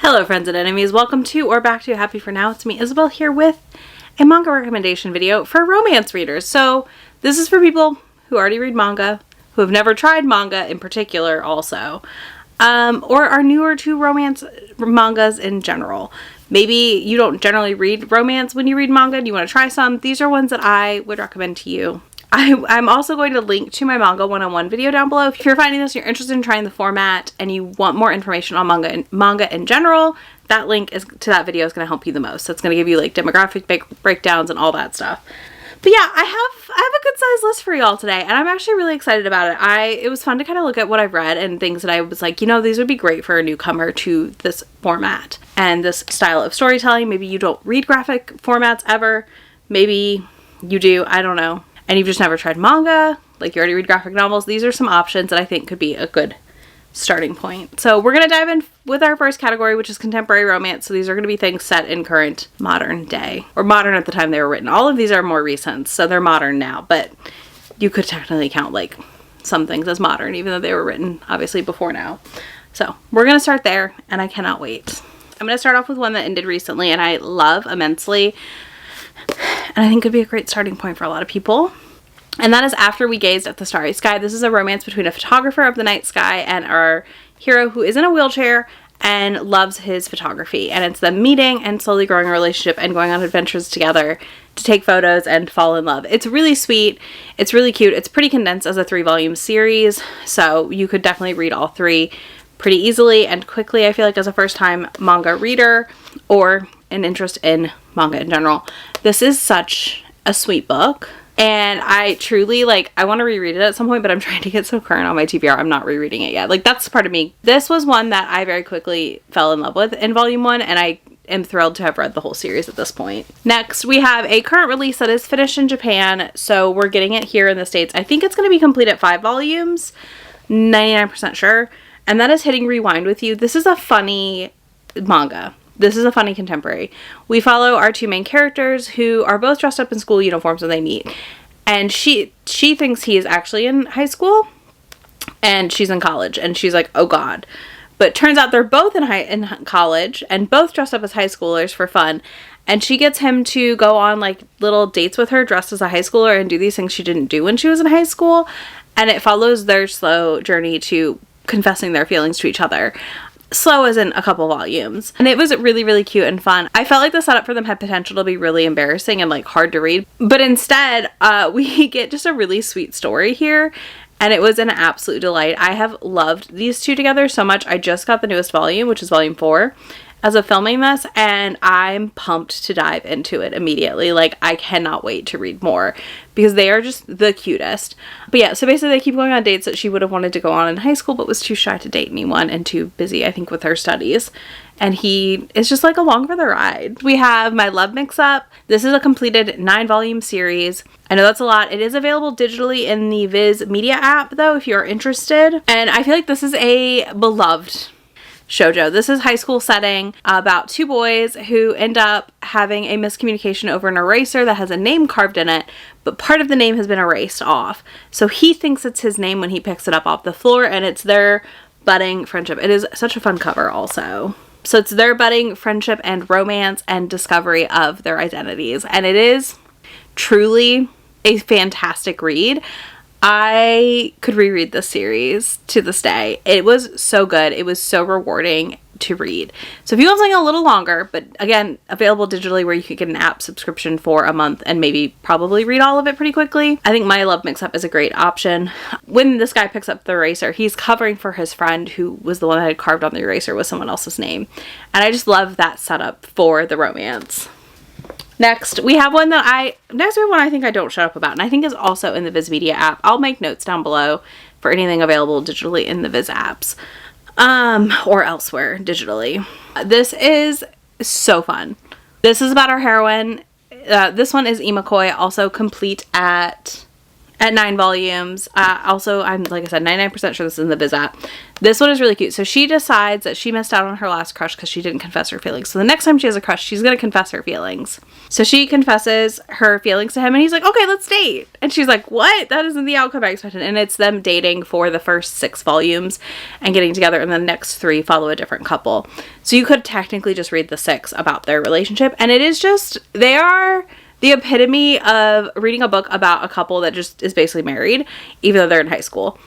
Hello friends and enemies, welcome to or back to Happy For Now. It's me, Isabel, here with a manga recommendation video for romance readers. So this is for people who already read manga, who have never tried manga in particular also, or are newer to romance mangas in general. Maybe you don't generally read romance when you read manga and you want to try some. These are ones that I would recommend to you. I'm also going to link to my manga one-on-one video down below. If you're finding this and you're interested in trying the format and you want more information on manga in general, that link to that video is going to help you the most. So it's going to give you like demographic breakdowns and all that stuff. But yeah, I have a good size list for y'all today, and I'm actually really excited about it. It was fun to kind of look at what I've read and things that I was like, you know, these would be great for a newcomer to this format and this style of storytelling. Maybe you don't read graphic formats ever. Maybe you do, I don't know. And you've just never tried manga, like you already read graphic novels. These are some options that I think could be a good starting point. So we're going to dive in with our first category, which is contemporary romance. So these are going to be things set in current modern day, or modern at the time they were written. All of these are more recent, so they're modern now, but you could technically count like some things as modern, even though they were written obviously before now. So we're going to start there, and I cannot wait. I'm going to start off with one that ended recently and I love immensely, and I think could be a great starting point for a lot of people. And that is After We Gazed at the Starry Sky. This is a romance between a photographer of the night sky and our hero, who is in a wheelchair and loves his photography. And it's them meeting and slowly growing a relationship and going on adventures together to take photos and fall in love. It's really sweet. It's really cute. It's pretty condensed as a 3-volume series, so you could definitely read all 3 pretty easily and quickly, I feel like, as a first-time manga reader or an interest in manga in general. This is such a sweet book. And I truly, I want to reread it at some point, but I'm trying to get so current on my TBR, I'm not rereading it yet. That's part of me. This was one that I very quickly fell in love with in volume 1, and I am thrilled to have read the whole series at this point. Next, we have a current release that is finished in Japan, so we're getting it here in the States. I think it's going to be complete at 5 volumes, 99% sure, and that is Hitting Rewind with You. This is a funny manga. This is a funny contemporary. We follow our 2 main characters who are both dressed up in school uniforms when they meet. And she thinks he is actually in high school and she's in college, and she's like, oh god. But turns out they're both in college and both dressed up as high schoolers for fun. And she gets him to go on little dates with her dressed as a high schooler and do these things she didn't do when she was in high school. And it follows their slow journey to confessing their feelings to each other. Slow as in a couple volumes. And it was really, really cute and fun. I felt like the setup for them had potential to be really embarrassing and hard to read. But instead, we get just a really sweet story here. And it was an absolute delight. I have loved these 2 together so much. I just got the newest volume, which is volume 4, as of filming this, and I'm pumped to dive into it immediately. I cannot wait to read more because they are just the cutest. But yeah, so basically they keep going on dates that she would have wanted to go on in high school but was too shy to date anyone and too busy, I think, with her studies. And he is just along for the ride. We have My Love Mix-Up. This is a completed 9-volume series. I know that's a lot. It is available digitally in the Viz Media app though, if you're interested. And I feel like this is a beloved shoujo. This is high school setting about 2 boys who end up having a miscommunication over an eraser that has a name carved in it, but part of the name has been erased off. So he thinks it's his name when he picks it up off the floor, and it's their budding friendship. It is such a fun cover also. So it's their budding friendship and romance and discovery of their identities. And it is truly a fantastic read. I could reread this series to this day. It was so good. It was so rewarding to read. So if you want something a little longer, but again, available digitally where you could get an app subscription for a month and maybe probably read all of it pretty quickly, I think My Love Mix-Up is a great option. When this guy picks up the eraser, he's covering for his friend who was the one that had carved on the eraser with someone else's name. And I just love that setup for the romance. Next, we have one that I think I don't shut up about, and I think is also in the Viz Media app. I'll make notes down below for anything available digitally in the Viz apps, or elsewhere digitally. This is so fun. This is about our heroine. This one is Imakoi, also complete at at 9 volumes. Also, I'm, like I said, 99% sure this is in the Biz app. This one is really cute. So she decides that she missed out on her last crush because she didn't confess her feelings. So the next time she has a crush, she's going to confess her feelings. So she confesses her feelings to him and he's like, okay, let's date. And she's like, what? That isn't the outcome I expected. And it's them dating for the first 6 volumes and getting together, and the next 3 follow a different couple. So you could technically just read the 6 about their relationship. And it is just, they are the epitome of reading a book about a couple that just is basically married, even though they're in high school.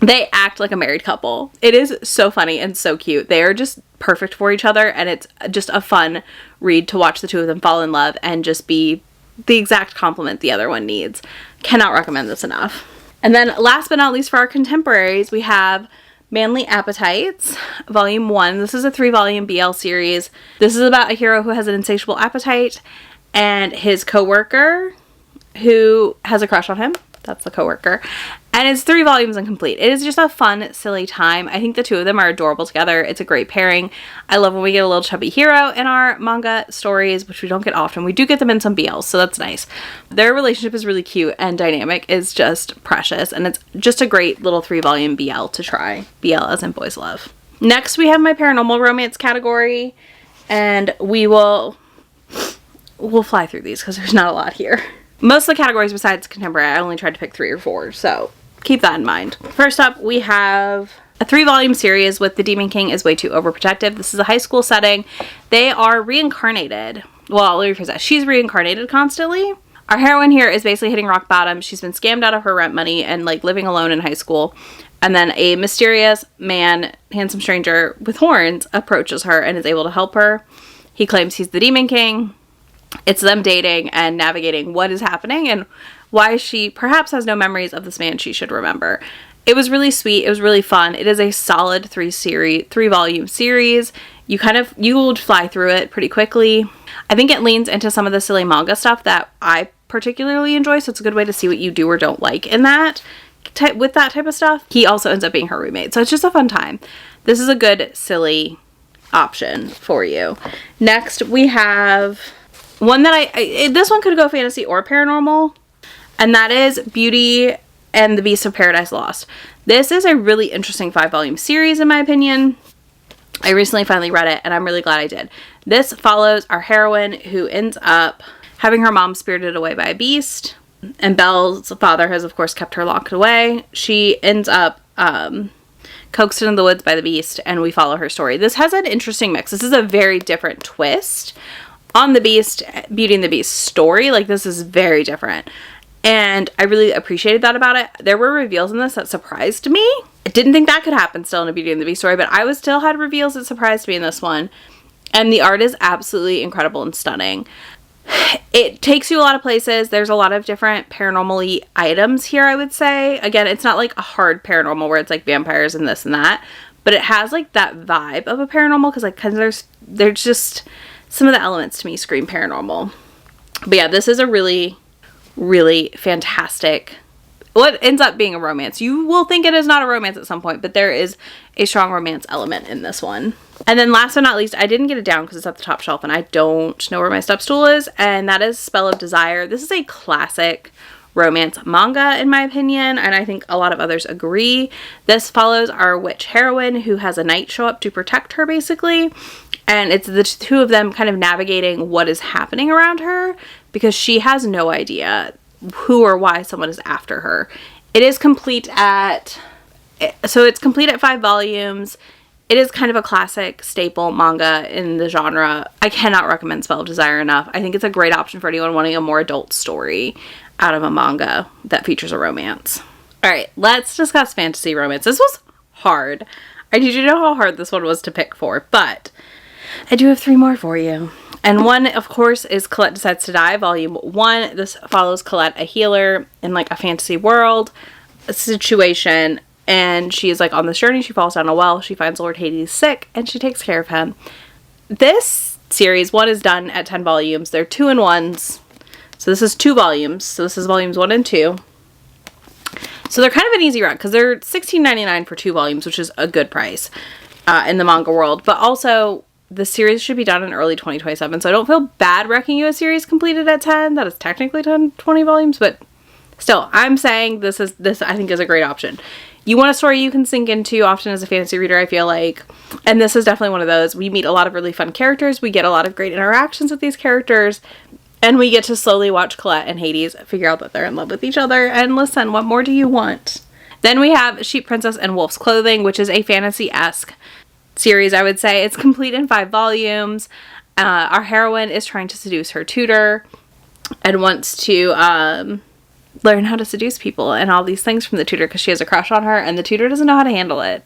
They act like a married couple. It is so funny and so cute. They are just perfect for each other, and it's just a fun read to watch the two of them fall in love and just be the exact compliment the other one needs. Cannot recommend this enough. And then last but not least, for our contemporaries, we have Manly Appetites, Volume 1. This is a 3-volume BL series. This is about a hero who has an insatiable appetite and his coworker who has a crush on him. That's the coworker. And it's 3 volumes and complete. It is just a fun, silly time. I think the two of them are adorable together. It's a great pairing. I love when we get a little chubby hero in our manga stories, which we don't get often. We do get them in some BLs, so that's nice. Their relationship is really cute, and dynamic is just precious. And it's just a great little 3-volume BL to try. BL as in boys love. Next, we have my paranormal romance category. And we'll fly through these because there's not a lot here. Most of the categories besides contemporary, I only tried to pick 3 or 4, so keep that in mind. First up, we have a 3-volume series with The Demon King is Way Too Overprotective. This is a high school setting. They are reincarnated. Well, let me rephrase that. She's reincarnated constantly. Our heroine here is basically hitting rock bottom. She's been scammed out of her rent money and like living alone in high school. And then a mysterious man, handsome stranger with horns, approaches her and is able to help her. He claims he's the Demon King. It's them dating and navigating what is happening and why she perhaps has no memories of this man she should remember. It was really sweet. It was really fun. It is a solid 3-volume series. You would fly through it pretty quickly. I think it leans into some of the silly manga stuff that I particularly enjoy, so it's a good way to see what you do or don't like in that with that type of stuff. He also ends up being her roommate, so it's just a fun time. This is a good silly option for you. Next, we have one that this one could go fantasy or paranormal, and that is Beauty and the Beast of Paradise Lost. This is a really interesting 5-volume series in my opinion. I recently finally read it and I'm really glad I did. This follows our heroine who ends up having her mom spirited away by a beast, and Belle's father has of course kept her locked away. She ends up coaxed into the woods by the beast, and we follow her story. This has an interesting mix. This is a very different twist on the Beauty and the Beast story. Like, this is very different. And I really appreciated that about it. There were reveals in this that surprised me. I didn't think that could happen still in a Beauty and the Beast story, but I still had reveals that surprised me in this one. And the art is absolutely incredible and stunning. It takes you a lot of places. There's a lot of different paranormal-y items here, I would say. Again, it's not like a hard paranormal where it's like vampires and this and that, but it has like that vibe of a paranormal because like there's just some of the elements to me scream paranormal. But yeah, this is a really, really fantastic, what ends up being a romance. You will think it is not a romance at some point, but there is a strong romance element in this one. And then last but not least, I didn't get it down because it's at the top shelf and I don't know where my step stool is, and that is Spell of Desire. This is a classic romance manga in my opinion, and I think a lot of others agree. This follows our witch heroine who has a knight show up to protect her basically, and it's the two of them kind of navigating what is happening around her because she has no idea who or why someone is after her. It is complete at 5 volumes. It is kind of a classic staple manga in the genre. I cannot recommend Spell of Desire enough. I think it's a great option for anyone wanting a more adult story out of a manga that features a romance. Alright, let's discuss fantasy romance. This was hard. I need you to know how hard this one was to pick for, but I do have 3 more for you. And one, of course, is Colette Decides to Die, Volume 1. This follows Colette, a healer in like a fantasy world situation, and she is like on this journey. She falls down a well. She finds Lord Hades sick, and she takes care of him. This series, 1 is done at 10 volumes. They're 2-in-1s. So this is 2 volumes. So this is volumes 1 and 2. So they're kind of an easy read because they're $16.99 for 2 volumes, which is a good price in the manga world. But also, the series should be done in early 2027, so I don't feel bad wrecking you a series completed at 10. That is technically 20 volumes, but Still, I'm saying this I think is a great option. You want a story you can sink into often as a fantasy reader, I feel like. And this is definitely one of those. We meet a lot of really fun characters. We get a lot of great interactions with these characters. And we get to slowly watch Colette and Hades figure out that they're in love with each other. And listen, what more do you want? Then we have Sheep Princess and Wolf's Clothing, which is a fantasy-esque series, I would say. It's complete in 5 volumes. Our heroine is trying to seduce her tutor and wants to learn how to seduce people and all these things from the tutor because she has a crush on her and the tutor doesn't know how to handle it.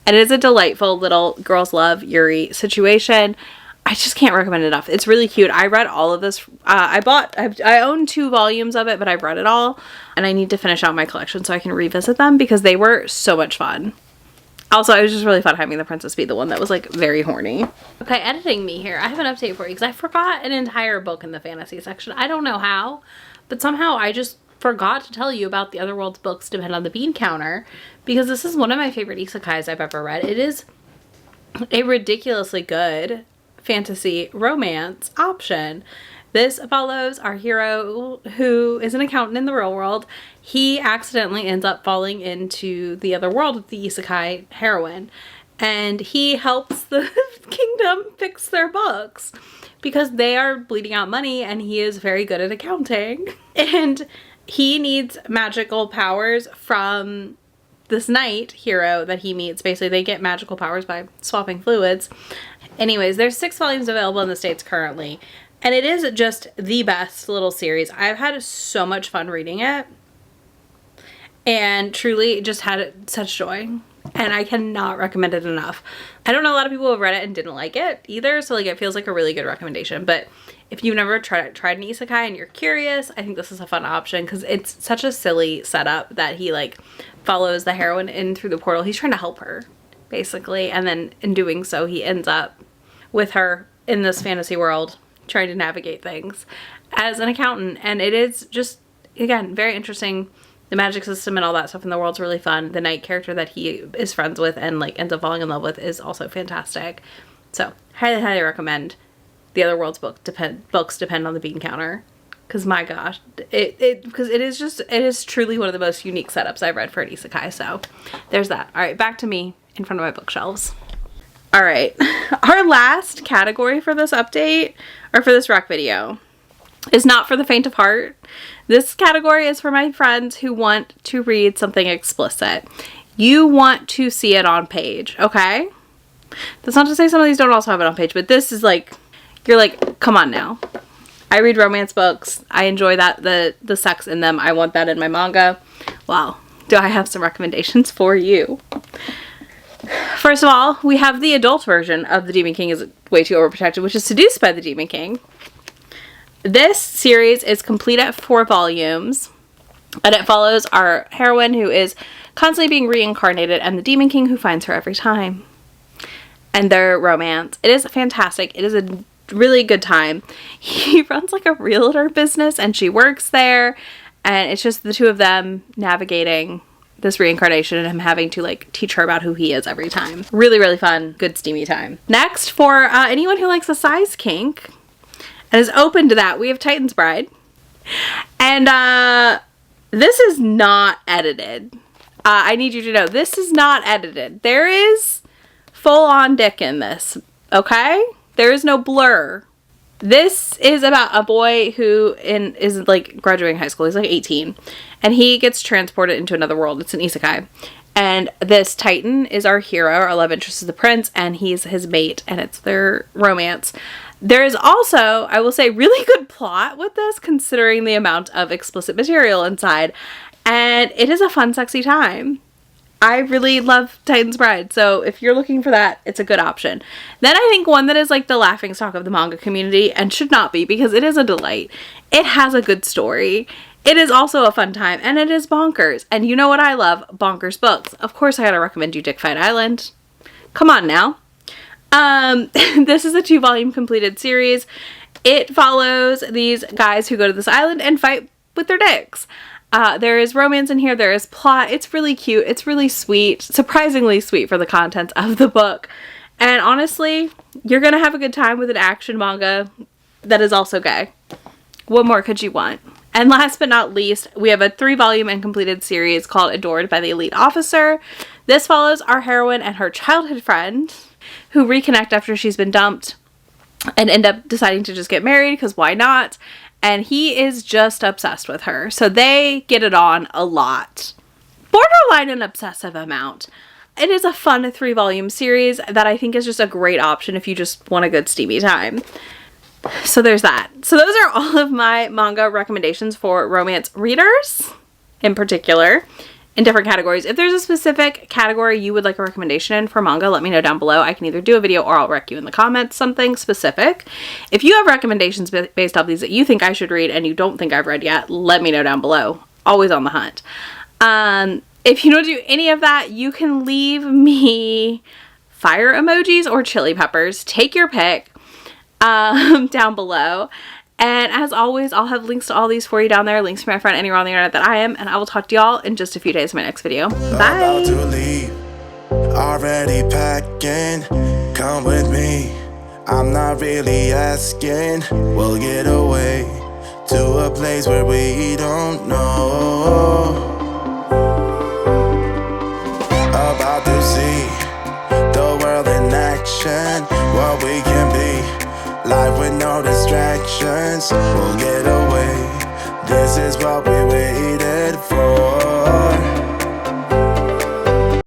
And it is a delightful little girls love Yuri situation. I just can't recommend it enough. It's really cute. I read all of this. I own 2 volumes of it, but I've read it all. And I need to finish out my collection so I can revisit them because they were so much fun. Also, it was just really fun having the princess be the one that was like very horny. Okay, editing me here. I have an update for you because I forgot an entire book in the fantasy section. I don't know how, but somehow I just forgot to tell you about the Otherworld's books Depend on the Bean Counter because this is one of my favorite isekais I've ever read. It is a ridiculously good fantasy romance option. This follows our hero who is an accountant in the real world. He accidentally ends up falling into the other world with the isekai heroine. And he helps the kingdom fix their books because they are bleeding out money and he is very good at accounting. And he needs magical powers from this knight hero that he meets. Basically, they get magical powers by swapping fluids. Anyways, there's 6 volumes available in the States currently. And it is just the best little series. I've had so much fun reading it. And truly just had such joy. And I cannot recommend it enough. I don't know a lot of people have read it and didn't like it either. So like it feels like a really good recommendation. But if you've never tried an isekai and you're curious, I think this is a fun option. Because it's such a silly setup that he like follows the heroine in through the portal. He's trying to help her basically. And then in doing so, he ends up with her in this fantasy world, trying to navigate things as an accountant. And it is just, again, very interesting. The magic system and all that stuff in the world's really fun. The knight character that he is friends with and like ends up falling in love with is also fantastic. So highly, highly recommend the Otherworld's books Depend on the Bean Counter. Because my gosh, because it is truly one of the most unique setups I've read for an isekai. So there's that. All right, back to me in front of my bookshelves. All right, our last category for this update, or for this rec video, is not for the faint of heart. This category is for my friends who want to read something explicit. You want to see it on page, okay? That's not to say some of these don't also have it on page, but this is like, you're like, come on now. I read romance books. I enjoy that, the sex in them. I want that in my manga. Well, do I have some recommendations for you? First of all, we have the adult version of The Demon King is Way Too Overprotected, which is Seduced by the Demon King. This series is complete at 4 volumes, and it follows our heroine who is constantly being reincarnated and the Demon King who finds her every time. And their romance. It is fantastic. It is a really good time. He runs like a realtor business and she works there, and it's just the two of them navigating this reincarnation and him having to like teach her about who he is every time. Really, really fun, good steamy time. Next, for anyone who likes a size kink and is open to that, we have Titan's Bride. And this is not edited. I need you to know, this is not edited. There is full-on dick in this, okay? There is no blur. This is about a boy who is like graduating high school. He's like 18 and he gets transported into another world. It's an isekai. And this Titan is our hero. Our love interest is the prince and he's his mate and it's their romance. There is also, I will say, really good plot with this considering the amount of explicit material inside. And it is a fun, sexy time. I really love Titan's Bride, so if you're looking for that, it's a good option. Then I think one that is like the laughingstock of the manga community, and should not be because it is a delight. It has a good story. It is also a fun time, and it is bonkers. And you know what I love? Bonkers books. Of course I gotta recommend you Dick Fight Island. Come on now. This is a 2-volume completed series. It follows these guys who go to this island and fight with their dicks. There is romance in here. There is plot. It's really cute. It's really sweet. Surprisingly sweet for the contents of the book. And honestly, you're going to have a good time with an action manga that is also gay. What more could you want? And last but not least, we have a 3-volume and completed series called Adored by the Elite Officer. This follows our heroine and her childhood friend who reconnect after she's been dumped and end up deciding to just get married because why not? And he is just obsessed with her. So they get it on a lot. Borderline an obsessive amount. It is a fun 3-volume series that I think is just a great option if you just want a good steamy time. So there's that. So those are all of my manga recommendations for romance readers in particular in different categories. If there's a specific category you would like a recommendation in for manga, let me know down below. I can either do a video or I'll rec you in the comments something specific. If you have recommendations based off these that you think I should read and you don't think I've read yet, let me know down below. Always on the hunt. If you don't do any of that, you can leave me fire emojis or chili peppers. Take your pick. Down below. And as always, I'll have links to all these for you down there. Links to my friend anywhere on the internet that I am. And I will talk to y'all in just a few days in my next video. Bye! About to leave, already packing. Come with me, I'm not really asking. We'll get away to a place where we don't know. About to see the world in action, what we can be. Life with no distractions, we'll get away. This is what we